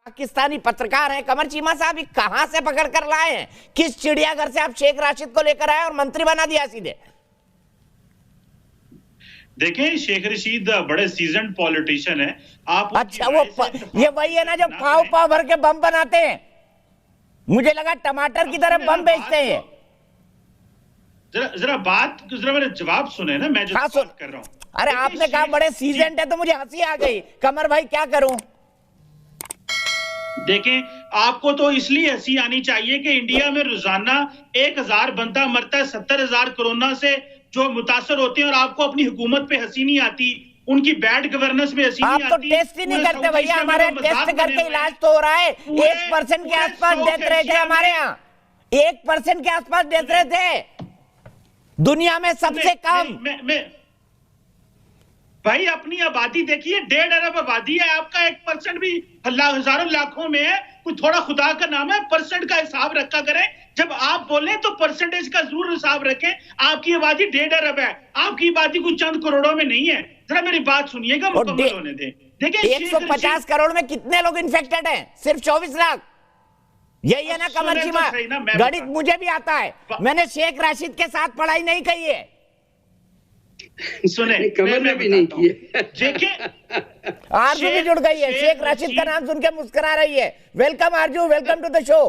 पाकिस्तानी पत्रकार हैं कमर चीमा साहब, कहां से पकड़ कर लाए हैं? किस चिड़ियाघर से आप शेख राशिद को लेकर आए और मंत्री बना दिया सीधे? देखें, शेख रशीद बड़े सीजन्ड पॉलिटिशियन है। आप अच्छा, वो ये वही है ना जो पाव पाव भर के बम बनाते हैं? मुझे लगा टमाटर की तरह बम बेचते हैं। जरा मेरा जवाब सुने ना, मैं जो बात कर रहा हूँ। अरे आपने कहा बड़े सीजन्ड है तो मुझे हंसी आ गई। कमर भाई क्या करूं? देखें, आपको तो इसलिए हंसी आनी चाहिए कि इंडिया में रोजाना 1000 बंदा मरता है, 70,000 कोरोना से जो मुतासर होते हैं, और आपको अपनी हुकूमत पे हंसी नहीं आती, उनकी बैड गवर्नेंस में हंसी नहीं आती। आप तो टेस्ट ही नहीं करते भैया, हमारे टेस्ट करके इलाज तो हो रहा है। 1% के आसपास डेथ रेट है हमारे यहाँ, 1% के आसपास डेथ रेट है दुनिया में सबसे कम। भाई अपनी आबादी देखिए, 1.5 अरब आबादी है, आपका 1% भी हजारों लाखों में है। कोई थोड़ा खुदा का नाम है, परसेंट का हिसाब रखा करें। जब आप बोले तो परसेंटेज का जरूर हिसाब रखें। आपकी आबादी 1.5 अरब है, आपकी आबादी कुछ चंद करोड़ों में नहीं है। जरा मेरी बात सुनिएगा, मुकम्मल होने दें। देखिए 150 करोड़ में कितने लोग इन्फेक्टेड हैं? सिर्फ 24 लाख। यही है ना कमर चीमा? गणित मुझे भी आता है, मैंने शेख राशिद के साथ पढ़ाई नहीं की है। सुने, कमर में भी नहीं की है। देखिए आरजू भी जुड़ गई है, शेख राशिद का नाम सुन के मुस्कुरा रही है। Welcome Aarzoo, welcome to the show.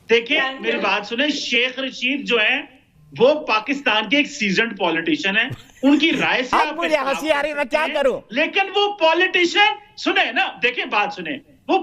देखिए मेरी बात सुने, शेख रशीद जो है वो पाकिस्तान के एक सीजन्ड पॉलिटिशियन है। उनकी राय से अब मुझे हंसी आ रही, मैं क्या करूं? लेकिन वो पॉलिटिशियन, सुने ना, देखिए बात सुने, वो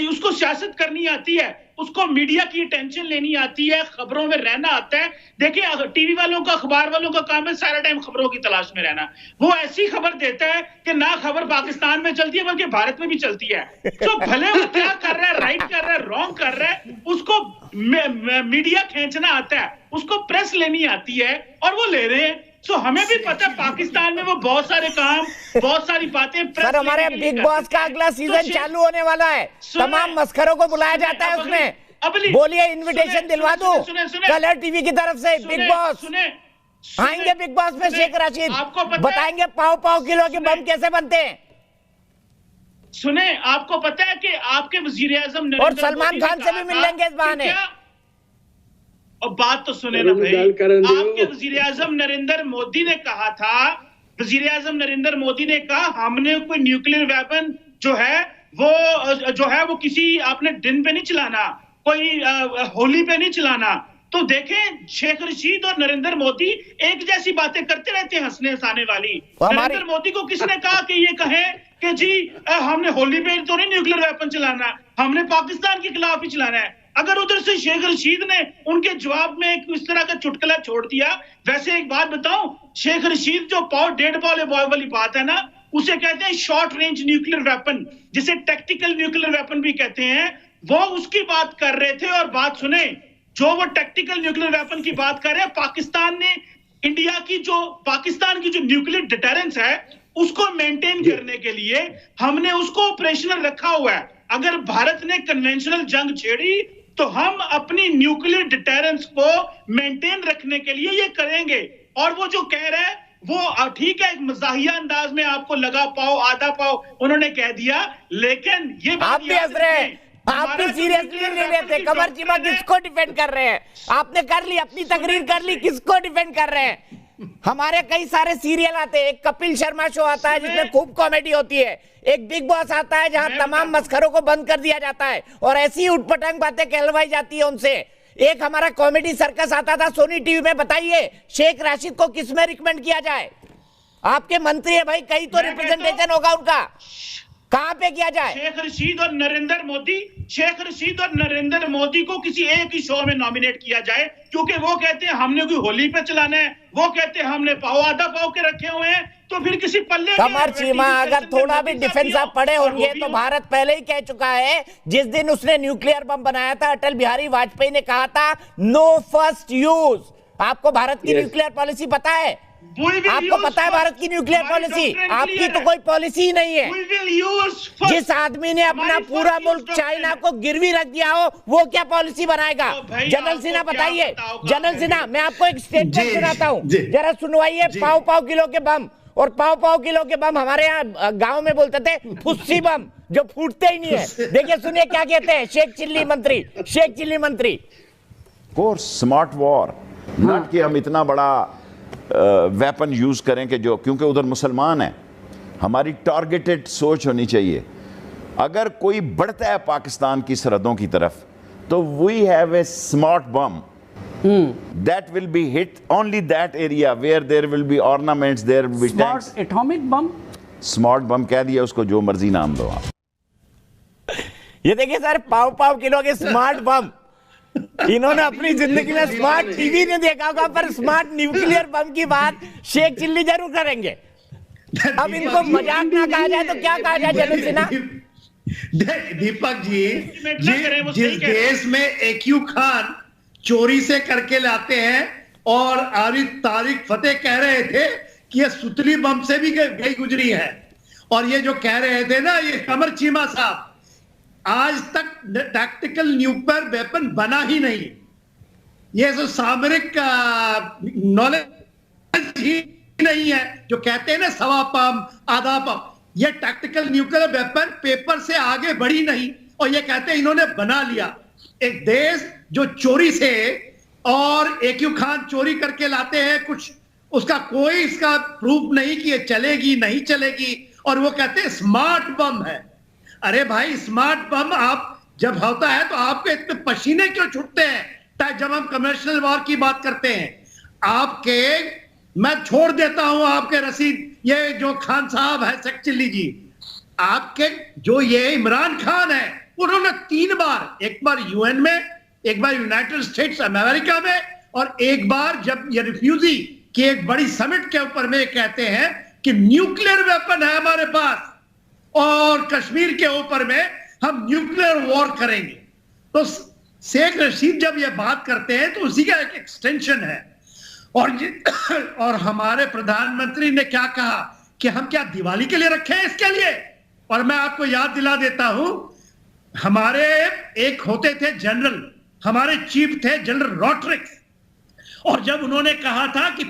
उसको सियासत करनी आती है, उसको मीडिया की अटेंशन लेनी आती है, खबरों में रहना आता है। देखिए टीवी वालों का, अखबार वालों का काम है सारा टाइम खबरों की तलाश में रहना। वो ऐसी खबर देता है कि ना खबर पाकिस्तान में चलती है बल्कि भारत में भी चलती है। तो भले वो क्या कर रहा है, राइट कर रहा है, रॉन्ग कर रहा है, उसको मीडिया खींचना आता है, उसको प्रेस लेनी आती है, और वो ले रहे हैं। तो हमें भी पता है पाकिस्तान में वो बहुत सारे काम, बहुत सारी बातें। सर हमारे बिग बॉस का अगला सीजन चालू होने वाला है, तमाम मस्खरों को बुलाया जाता है उसमें। बोलिए इनविटेशन दिलवा दूं कलर टीवी की तरफ से। बिग बॉस आएंगे, बिग बॉस में शेख राशिद बताएंगे पाव पाव किलो के बम कैसे बनते हैं। सुने, आपको पता है कि आपके वजीर आजम और सलमान खान से भी मिल लेंगे इस बहाने। और बात तो सुने ना भाई, आपके वजीर आजम नरेंद्र मोदी ने कहा था, वजीर आजम नरेंद्र मोदी ने कहा हमने कोई न्यूक्लियर वेपन जो है वो किसी आपने दिन पे नहीं चलाना, कोई होली पे नहीं चलाना। तो देखें, शेख रशीद और नरेंद्र मोदी एक जैसी बातें करते रहते हैं, हंसने हंसाने वाली। नरेंद्र मोदी को किसने कहा कि ये कहे कि जी हमने होली पे तो नहीं न्यूक्लियर वेपन चलाना, हमने पाकिस्तान के खिलाफ ही चलाना है। अगर उधर से शेख रशीद ने उनके जवाब में इस तरह का चुटकुला छोड़ दिया। वैसे एक बात बताऊं, शेख रशीद जो 1.5 पाव वाली बात है ना, उसे कहते हैं शॉर्ट रेंज न्यूक्लियर वेपन, जिसे टैक्टिकल न्यूक्लियर वेपन भी कहते हैं। वो उसकी बात कर रहे थे। और बात सुने, जो वो टैक्टिकल न्यूक्लियर वेपन की बात कर रहे हैं, पाकिस्तान ने पाकिस्तान की जो न्यूक्लियर डिटरेंस है उसको मेंटेन करने के लिए हमने उसको ऑपरेशनल रखा हुआ है। अगर भारत ने कन्वेंशनल जंग छेड़ी तो हम अपनी न्यूक्लियर डिटरेंस को मेंटेन रखने के लिए ये करेंगे। और वो जो कह रहे हैं वो ठीक है, एक मजाहिया अंदाज में आपको लगा पाओ आधा पाओ उन्होंने कह दिया, लेकिन ये आप भी हंस रहे हैं, आप भी सीरियसली नहीं लेते। कमर चीमा किसको डिफेंड कर रहे हैं? आपने कर ली अपनी तकरीर, कर ली, किसको डिफेंड कर रहे हैं? हमारे कई सारे सीरियल आते हैं, एक कपिल शर्मा शो आता है जिसमें खूब कॉमेडी होती है, एक बिग बॉस आता है जहां तमाम मस्खरों को बंद कर दिया जाता है और ऐसी उठपटांग बातें कहलवाई जाती है उनसे। एक हमारा कॉमेडी सर्कस आता था सोनी टीवी में। बताइए शेख राशिद को किस में रिकमेंड किया जाए? आपके मंत्री है भाई, कहीं तो रिप्रेजेंटेशन होगा उनका, कहां पे किया जाए? शेख रशीद और नरेंद्र मोदी को किसी एक ही शो में नॉमिनेट किया जाए, क्योंकि वो कहते हैं हमने कोई होली पे चलाना है, वो कहते हैं हमने पाव आधा पाव के रखे हुए हैं, तो फिर किसी पल्ले। कमर चीमा अगर थोड़ा भी डिफेंस आप पढ़े होंगे तो भारत पहले ही कह चुका है, जिस दिन उसने न्यूक्लियर बम बनाया था अटल बिहारी वाजपेयी ने कहा था नो फर्स्ट यूज। आपको भारत की न्यूक्लियर पॉलिसी पता है? आपको पता है भारत की न्यूक्लियर पॉलिसी? आपकी तो कोई पॉलिसी ही नहीं है। जिस आदमी ने अपना पूरा मुल्क चाइना को गिरवी रख दिया हो वो क्या पॉलिसी बनाएगा? जनरल सिन्हा बताइए। जनरल सिन्हा, मैं आपको एक स्टेटमेंट सुनाता हूँ, जरा सुनवाइए। पाव पाव किलो के बम, और पाव पाव किलो के बम हमारे यहाँ गांव में बोलते थे फुस्सी बम। जो फूटते ही नहीं है। देखिए सुनिए क्या कहते हैं शेख चिल्ली मंत्री। कोर्स स्मार्ट वॉर, नॉट कि हम इतना बड़ा वेपन यूज करें कि जो, क्योंकि उधर मुसलमान है, हमारी टारगेटेड सोच होनी चाहिए। अगर कोई बढ़ता है पाकिस्तान की सरहदों की तरफ तो we have a smart bomb that will be hit only that area where there will be ornaments, there will be tanks. Smart atomic bomb, smart बम कह दिया उसको, जो मर्जी नाम दो आप। ये देखिए सर, पाव किलो के स्मार्ट बम। इन्होंने अपनी जिंदगी में स्मार्ट टीवी नहीं देखा होगा, पर स्मार्ट न्यूक्लियर बम की बात शेख चिल्ली जरूर करेंगे। अब इनको मजाक ना कहा जाए तो क्या कहा जाए जनरल सिन्हा? दीपक जी, जिस देश में एक्यू खान चोरी से करके लाते हैं और आरिफ तारिक फतेह कह रहे थे कि ये सुतली बम से भी गई गुजरी है, और ये जो कह रहे थे ना, ये कमर चीमा साहब, आज तक टैक्टिकल न्यूक्लियर वेपन बना ही नहीं। ये जो सामरिक नॉलेज ही नहीं है, जो कहते हैं ना सवा पाम आधा पाम, ये टैक्टिकल न्यूक्लियर वेपन पेपर से आगे बढ़ी नहीं, और ये कहते हैं इन्होंने बना लिया। एक देश जो चोरी से, और एक्यू खान चोरी करके लाते हैं, कुछ उसका कोई इसका प्रूफ नहीं कि ये चलेगी नहीं चलेगी, और वो कहते हैं स्मार्ट बम है। अरे भाई, स्मार्ट बम आप जब होता है तो आपके इतने पसीने क्यों छूटते हैं जब हम कमर्शियल वॉर की बात करते हैं? आपके, मैं छोड़ देता हूं आपके रसीद, ये जो खान साहब है शेख चिल्ली जी, आपके जो ये इमरान खान है, उन्होंने 3 बार, एक बार यूएन में, एक बार यूनाइटेड स्टेट्स अमेरिका में, और एक बार जब ये रिफ्यूजी की एक बड़ी समिट के ऊपर में कहते हैं कि न्यूक्लियर वेपन है हमारे पास और कश्मीर के ऊपर में हम न्यूक्लियर वॉर करेंगे। तो शेख रशीद जब ये बात करते हैं तो उसी का एक एक्सटेंशन है। और हमारे प्रधानमंत्री ने क्या कहा कि हम क्या दिवाली के लिए रखे हैं इसके लिए? और मैं आपको याद दिला देता हूं, हमारे एक होते थे जनरल, हमारे चीफ थे जनरल रॉड्रिक्स, और जब उन्होंने कहा था कि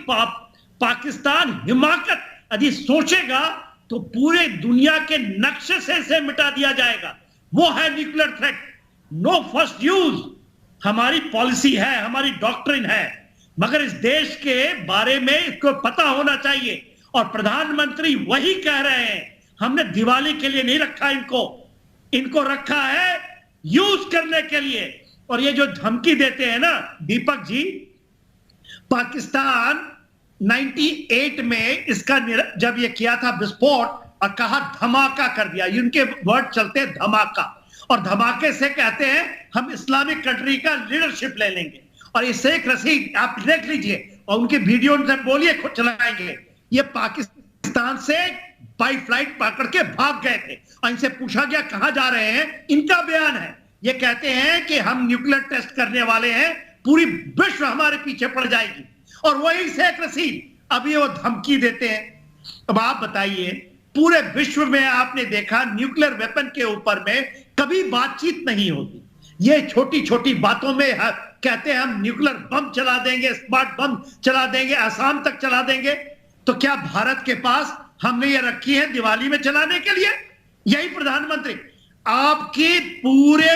पाकिस्तान हिमाकत यदि सोचेगा तो पूरे दुनिया के नक्शे से इसे मिटा दिया जाएगा, वो है nuclear threat, no first use. हमारी पॉलिसी है, हमारी डॉक्ट्रिन है, मगर इस देश के बारे में इसको पता होना चाहिए। और प्रधानमंत्री वही कह रहे हैं, हमने दिवाली के लिए नहीं रखा इनको रखा है यूज करने के लिए। और ये जो धमकी देते हैं ना दीपक जी, पाकिस्तान 98 में इसका जब ये किया था विस्फोट और कहा धमाका कर दिया, इनके वर्ड चलते हैं धमाका, और धमाके से कहते हैं हम इस्लामिक कंट्री का लीडरशिप ले लेंगे। और ये शेख रशीद आप देख लीजिए और उनके वीडियो से बोलिए, खुद चलाएंगे, ये पाकिस्तान से बाई फ्लाइट पकड़ के भाग गए थे, और इनसे पूछा गया कहां जा रहे हैं, इनका बयान है, ये कहते हैं कि हम न्यूक्लियर टेस्ट करने वाले हैं, पूरी विश्व हमारे पीछे पड़ जाएगी। और वही शेख रशीद अभी वो धमकी देते हैं। अब आप बताइए, पूरे विश्व में आपने देखा न्यूक्लियर वेपन के ऊपर में कभी बातचीत नहीं होती, ये छोटी छोटी बातों में कहते हैं हम न्यूक्लियर बम चला देंगे, स्मार्ट बम चला देंगे, असम तक चला देंगे। तो क्या भारत के पास हमने ये रखी है दिवाली में चलाने के लिए? यही प्रधानमंत्री, आपकी पूरे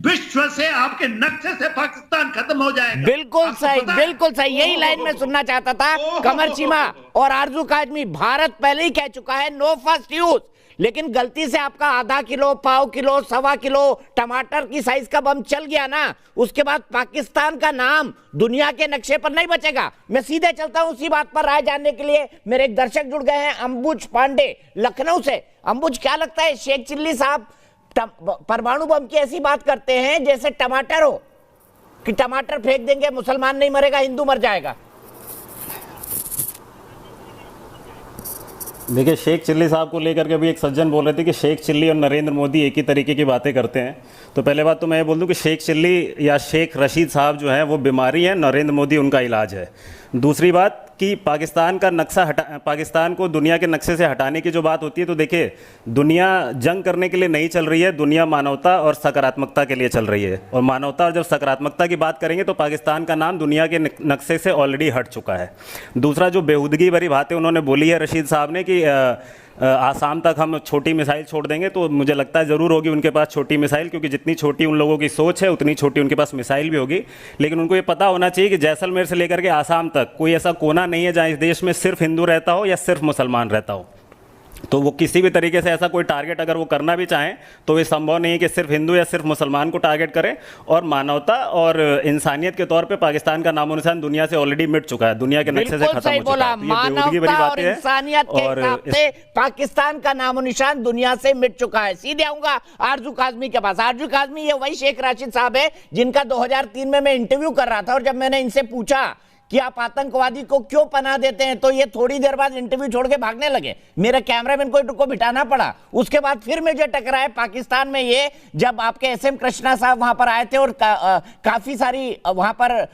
विश्व से, आपके नक्शे से पाकिस्तान खत्म हो जाएगा। बिल्कुल सही, बिल्कुल सही, यही लाइन में सुनना चाहता था कमर चीमा और आरजू काजमी। भारत पहले ही कह चुका है नो फर्स्ट यूज, लेकिन गलती से आपका आधा किलो, पाव किलो, सवा किलो टमाटर की साइज का बम चल गया ना, उसके बाद पाकिस्तान का नाम दुनिया के नक्शे पर नहीं बचेगा। मैं सीधे चलता हूं उसी बात पर राय जानने के लिए। मेरे एक दर्शक जुड़ गए हैं, अंबुज पांडे लखनऊ से। अंबुज, क्या लगता है शेख चिल्ली साहब परमाणु बम की ऐसी बात करते हैं जैसे टमाटर हो, कि टमाटर फेंक देंगे मुसलमान नहीं मरेगा, हिंदू मर जाएगा? देखिए, शेख चिल्ली साहब को लेकर के अभी एक सज्जन बोल रहे थे कि शेख चिल्ली और नरेंद्र मोदी एक ही तरीके की बातें करते हैं। तो पहले बात तो मैं ये बोल दूं कि शेख चिल्ली या शेख रशीद साहब जो हैं वो बीमारी है, नरेंद्र मोदी उनका इलाज है। दूसरी बात कि पाकिस्तान का नक्शा पाकिस्तान को दुनिया के नक्शे से हटाने की जो बात होती है, तो देखिए दुनिया जंग करने के लिए नहीं चल रही है, दुनिया मानवता और सकारात्मकता के लिए चल रही है। और मानवता और जब सकारात्मकता की बात करेंगे तो पाकिस्तान का नाम दुनिया के नक्शे से ऑलरेडी हट चुका है। दूसरा, जो बेहूदगी भरी बातें उन्होंने बोली है रशीद साहब ने कि आसाम तक हम छोटी मिसाइल छोड़ देंगे, तो मुझे लगता है ज़रूर होगी उनके पास छोटी मिसाइल, क्योंकि जितनी छोटी उन लोगों की सोच है उतनी छोटी उनके पास मिसाइल भी होगी। लेकिन उनको ये पता होना चाहिए कि जैसलमेर से लेकर के आसाम तक कोई ऐसा कोना नहीं है जहाँ इस देश में सिर्फ हिंदू रहता हो या सिर्फ मुसलमान रहता हो। तो वो किसी भी तरीके से ऐसा कोई टारगेट अगर वो करना भी चाहें तो ये संभव नहीं है कि सिर्फ हिंदू या सिर्फ मुसलमान को टारगेट करें। और मानवता और इंसानियत के तौर पे पाकिस्तान का नामो निशान दुनिया से ऑलरेडी मिट चुका है, दुनिया के नक्शे से खत्म हो चुका है। मानवता और इंसानियत के हिसाब से पाकिस्तान का नामो निशान दुनिया से मिट चुका है। सीधे आऊंगा आरजू काज़मी के पास। आरजू काज़मी ये वही शेख राशिद साहब है जिनका 2003 में मैं इंटरव्यू कर रहा था, और जब मैंने इनसे पूछा कि आप आतंकवादी को क्यों पनाह देते हैं तो ये थोड़ी देर बाद इंटरव्यू छोड़ के भागने लगे। मेरे कैमरामैन को बिठाना पड़ा। उसके बाद फिर मुझे टकराए पाकिस्तान में ये, जब आपके एसएम कृष्णा साहब वहां पर आए थे और काफी सारी वहां पर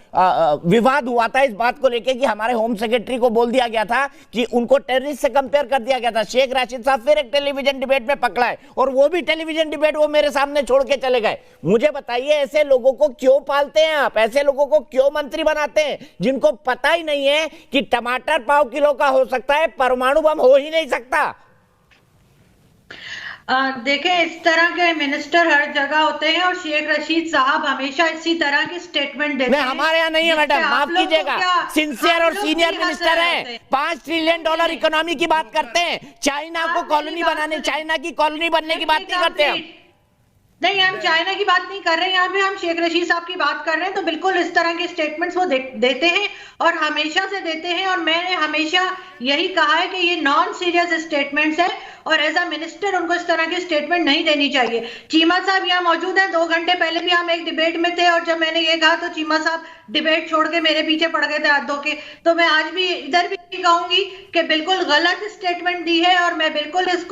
विवाद हुआ था इस बात को लेकर कि हमारे होम सेक्रेटरी को बोल दिया गया था कि उनको टेररिस्ट से कंपेयर कर दिया गया था। शेख राशिद साहब फिर एक टेलीविजन डिबेट में पकड़ाए और वो भी टेलीविजन डिबेट वो मेरे सामने छोड़ के चले गए। मुझे बताइए ऐसे लोगों को क्यों पालते हैं आप? ऐसे लोगों को क्यों मंत्री बनाते हैं जिनको पता ही नहीं है कि टमाटर पाव किलो का हो सकता है, परमाणु बम हो ही नहीं सकता? देखें, इस तरह के मिनिस्टर हर जगह होते हैं और शेख रशीद साहब हमेशा इसी तरह की स्टेटमेंट देते हैं। हमारे यहाँ नहीं है मैडम, माफ कीजिएगा, सिंसियर और सीनियर मिनिस्टर है। $5 ट्रिलियन इकोनॉमी की बात करते हैं, चाइना को कॉलोनी बनाने, चाइना की कॉलोनी बनने की बात नहीं करते हम। नहीं, हम चाइना की बात नहीं कर रहे हैं, यहाँ पे हम शेख रशीद साहब की बात कर रहे हैं। तो बिल्कुल इस तरह के स्टेटमेंट्स वो देते हैं और हमेशा से देते हैं, और मैंने हमेशा यही कहा है कि ये नॉन सीरियस स्टेटमेंट्स है और एज अ मिनिस्टर उनको इस तरह की स्टेटमेंट नहीं देनी चाहिए। चीमा साहब यहाँ मौजूद हैं, 2 घंटे पहले भी हम एक डिबेट में थे और जब मैंने ये कहा तो चीमा साहब डिबेट छोड़ के मेरे पीछे पड़ गए थे हाथ धो के। तो मैं आज भी इधर भी कहूंगी कि बिल्कुल गलत स्टेटमेंट दी है और मैं बिल्कुल इस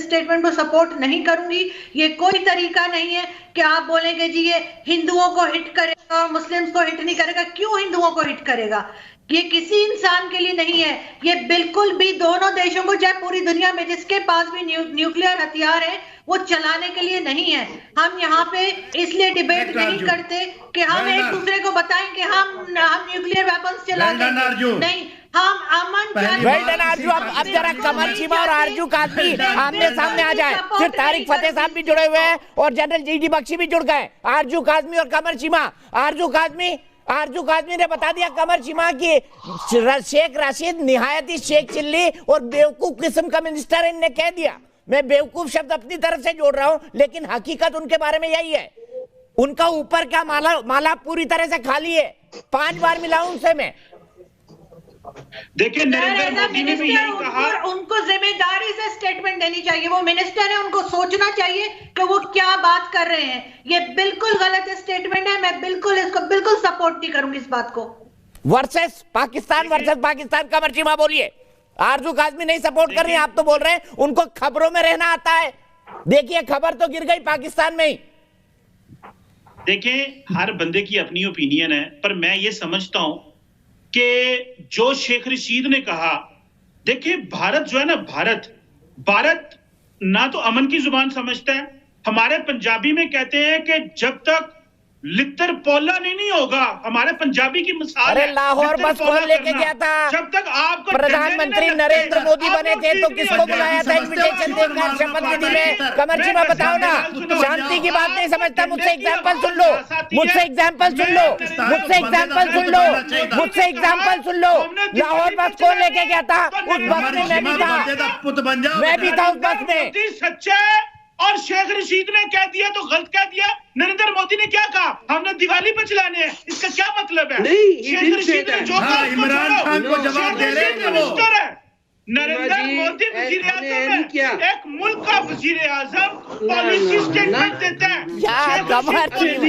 स्टेटमेंट को सपोर्ट नहीं करूंगी। ये कोई तरीका नहीं है कि आप बोलेंगे जी ये हिंदुओं को हिट करेगा और मुस्लिम्स को हिट नहीं करेगा। क्यों हिंदुओं को हिट करेगा? ये किसी इंसान के लिए नहीं है। ये बिल्कुल भी दोनों देशों को, चाहे पूरी दुनिया में जिसके पास भी न्यूक्लियर हथियार है, वो चलाने के लिए नहीं है। हम यहाँ पे इसलिए डिबेट नहीं करते कि हम एक दूसरे को बताएं कि हम न्यूक्लियर वेपन्स चलाते नहीं, हम अमन। आरजू, अब जरा कमर चीमा और आरजू काज़मी आमने सामने आ जाए। फिर तारिक फतेह साहब भी जुड़े हुए हैं और जनरल जीडी बख्शी भी जुड़ गए। आरजू काज़मी और कमर चीमा। आरजू काज़मी ने बता दिया कमर चीमा की शेख राशिद निहायत ही शेख चिल्ली और बेवकूफ किस्म का मिनिस्टर है। इनने कह दिया, मैं बेवकूफ शब्द अपनी तरफ से जोड़ रहा हूं, लेकिन हकीकत उनके बारे में यही है। उनका ऊपर का माला पूरी तरह से खाली है। 5 बार मिला उनसे मैं। देखिए, नरेंद्र मोदी ने भी यही कहा, उनको जिम्मेदारी से स्टेटमेंट देनी चाहिए। वो मिनिस्टर है, उनको सोचना चाहिए कि वो क्या बात कर रहे हैं। ये बिल्कुल गलत स्टेटमेंट है। मैं इसको बिल्कुल सपोर्ट नहीं करूंगी इस बात को। वर्सेस पाकिस्तान कमर चीमा बोलिए। आरजू काज़मी नहीं सपोर्ट कर रही हैं, आप तो बोल रहे हैं उनको खबरों में रहना आता है। देखिए, खबर तो गिर गई पाकिस्तान में ही। देखिए, हर बंदे की अपनी ओपिनियन है, पर मैं ये समझता हूं कि जो शेख रशीद ने कहा, देखिए भारत जो है ना, भारत ना तो अमन की जुबान समझता है। हमारे पंजाबी में कहते हैं कि जब तक लित्तर पौला नहीं होगा, हमारे पंजाबी की मिसाल। अरे लाहौर बस कौन लेके गया था? जब तक आपको प्रधानमंत्री नरेंद्र मोदी बने थे तो किसको बुलाया था इनविटेशन देकर शपथ विधि में? कमर चीमा बताओ ना, शांति की बात नहीं समझता। मुझसे एग्जाम्पल सुन लो। लाहौर बस कौन लेके गया था? उस बस में मैं भी था उस बस में। सच्चे और शेख रशीद ने कह दिया तो गलत कह दिया। नरेंद्र मोदी ने क्या कहा? हमने दिवाली पे चलाने हैं। इसका क्या मतलब है? शेख रशीद ने जो कहा इमरान खान को जवाब दे रहे हैं वो। नरेंद्र मोदी वजीर आजम है, एक मुल्क का वजीर आजम पॉलिसी स्टेटमेंट देता है। कमर चीमा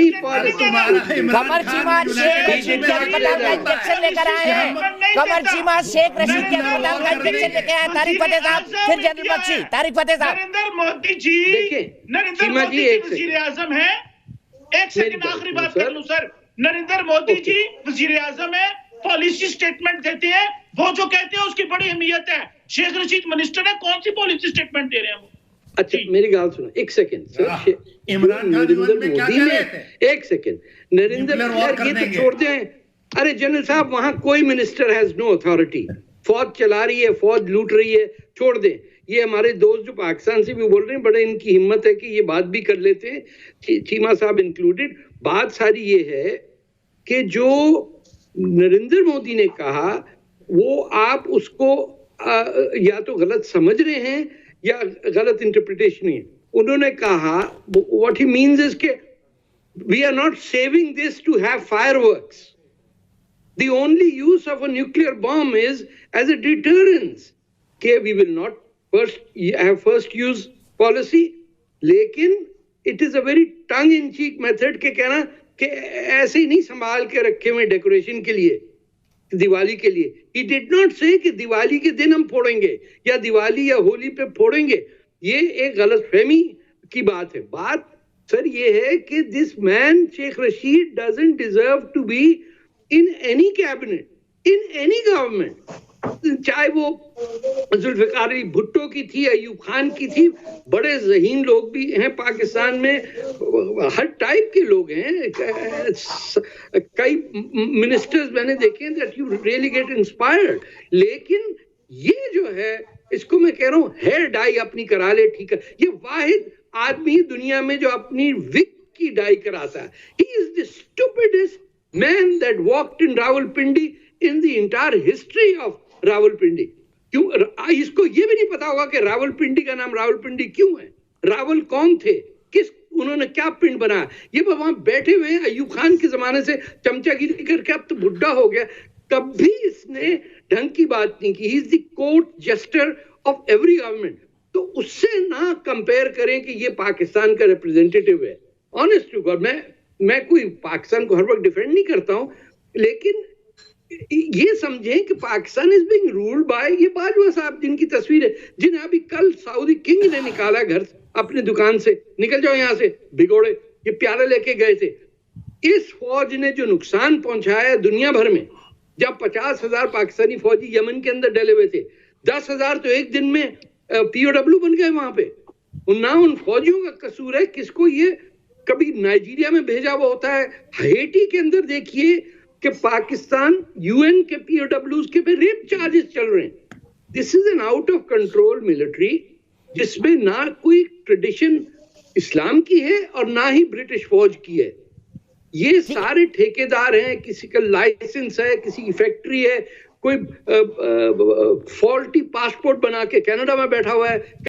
शेख रशीद के अस्पताल का इंजेक्शन लेकर आए हैं। कमर चीमा शेख रशीद के अस्पताल का इंजेक्शन लेकर आए। तारिक फतेह साहब, फिर जनरल बख्शी। तारिक फतेह साहब। नरेंद्र मोदी वजीर आजम है। एक सेकंड, आखिरी बात कर लूं सर। नरेंद्र मोदी जी वजीर आजम है, पॉलिसी स्टेटमेंट देते हैं। वो जो कहते हैं उसकी बड़ी अहमियत है। शेख रशीद मिनिस्टर है, कौन सी पॉलिसी स्टेटमेंट दे रहे हैं वो? अच्छा, मेरी गाल सुनो एक सेकंड सर। इमरान खान में क्या कह रहे थे? एक सेकंड, नरेंद्र ये तो छोड़ते हैं। अरे जनरल साहब, वहां कोई मिनिस्टर हैज नो अथॉरिटी। फौज चला रही है, फौज लूट रही है, छोड़ दें। ये हमारे दोस्त जो पाकिस्तान से भी बोल रहे हैं, बड़े इनकी हिम्मत है कि ये बात भी कर लेते हैं, चीमा साहब इंक्लूडेड। बात सारी ये है कि जो नरेंद्र मोदी ने कहा वो आप उसको या तो गलत समझ रहे हैं या गलत इंटरप्रिटेशन है। उन्होंने कहा व्हाट ही मीन्स इज के we are not saving this to have fireworks, the only use of a nuclear bomb is as a deterrence, के we will not first use policy. लेकिन it is a very tongue in cheek method के कहना कि ऐसे ही नहीं संभाल के रखे हुए डेकोरेशन के लिए, दिवाली के लिए। He did not say कि दिवाली के दिन हम फोड़ेंगे या दिवाली या होली पे फोड़ेंगे। ये एक गलतफहमी की बात है। बात सर ये है कि this man Sheikh Rashid doesn't deserve to be in any cabinet, in any government, चाहे वो जुल्फिकार अली भुट्टो की थी, अयूब खान की थी, बड़े ज़हीन लोग भी हैं पाकिस्तान में, हर टाइप के लोग हैं। कई मिनिस्टर्स मैंने देखे हैं that you really get inspired. लेकिन ये जो है, इसको मैं कह रहा हूँ हेयर डाई अपनी करा ले, ठीक है। ये वाहिद आदमी दुनिया में जो अपनी विग की डाई कराता है। He is the stupidest man that walked in Rawalpindi in the entire history of Rawalpindi. क्यों इसको ये भी नहीं पता होगा कि रावलपिंडी का नाम रावलपिंडी क्यों है, रावल कौन थे, किस उन्होंने क्या पिंड बनाया। ये वहां बैठे हुए हैं अयूब खान के जमाने से चमचागिरी करके, अब तो बुढ़ा हो गया, तब भी इसने ढंग की बात नहीं की। He is the court Juster of every government. तो उससे ना कंपेयर करें कि ये पाकिस्तान का रिप्रेजेंटेटिव है। ऑनेस्ट टू गॉड, मैं कोई पाकिस्तान को हर वक्त डिफेंड नहीं करता हूं, लेकिन ये समझें कि Pakistan is being ruled by ये बाजवा साहब जिनकी तस्वीर है, जिन्हें अभी कल सऊदी किंग ने निकाला घर अपनी दुकान से, निकल जाओ यहां से भिगोड़े, ये प्यारे लेके गए थे। इस फौज ने जो नुकसान पहुंचाया दुनिया भर में, जब 50,000 पाकिस्तानी फौजी यमन के अंदर डले हुए थे, 10,000 तो एक दिन में POW बन गए वहां पे। ना उन फौजियों का कसूर है, किसको ये कभी नाइजीरिया में भेजा हुआ होता है। हेटी के अंदर देखिए कि पाकिस्तान UN के POWs के पे रेप चार्जेस चल रहे हैं। This is an out of control military, जिसमें ना कोई ट्रेडिशन इस्लाम की है और ना ही ब्रिटिश फौज की है। ये सारे ठेकेदार हैं, किसी का लाइसेंस है, किसी की फैक्ट्री है, कोई फॉल्टी पासपोर्ट बना के कनाडा में बैठा हुआ है।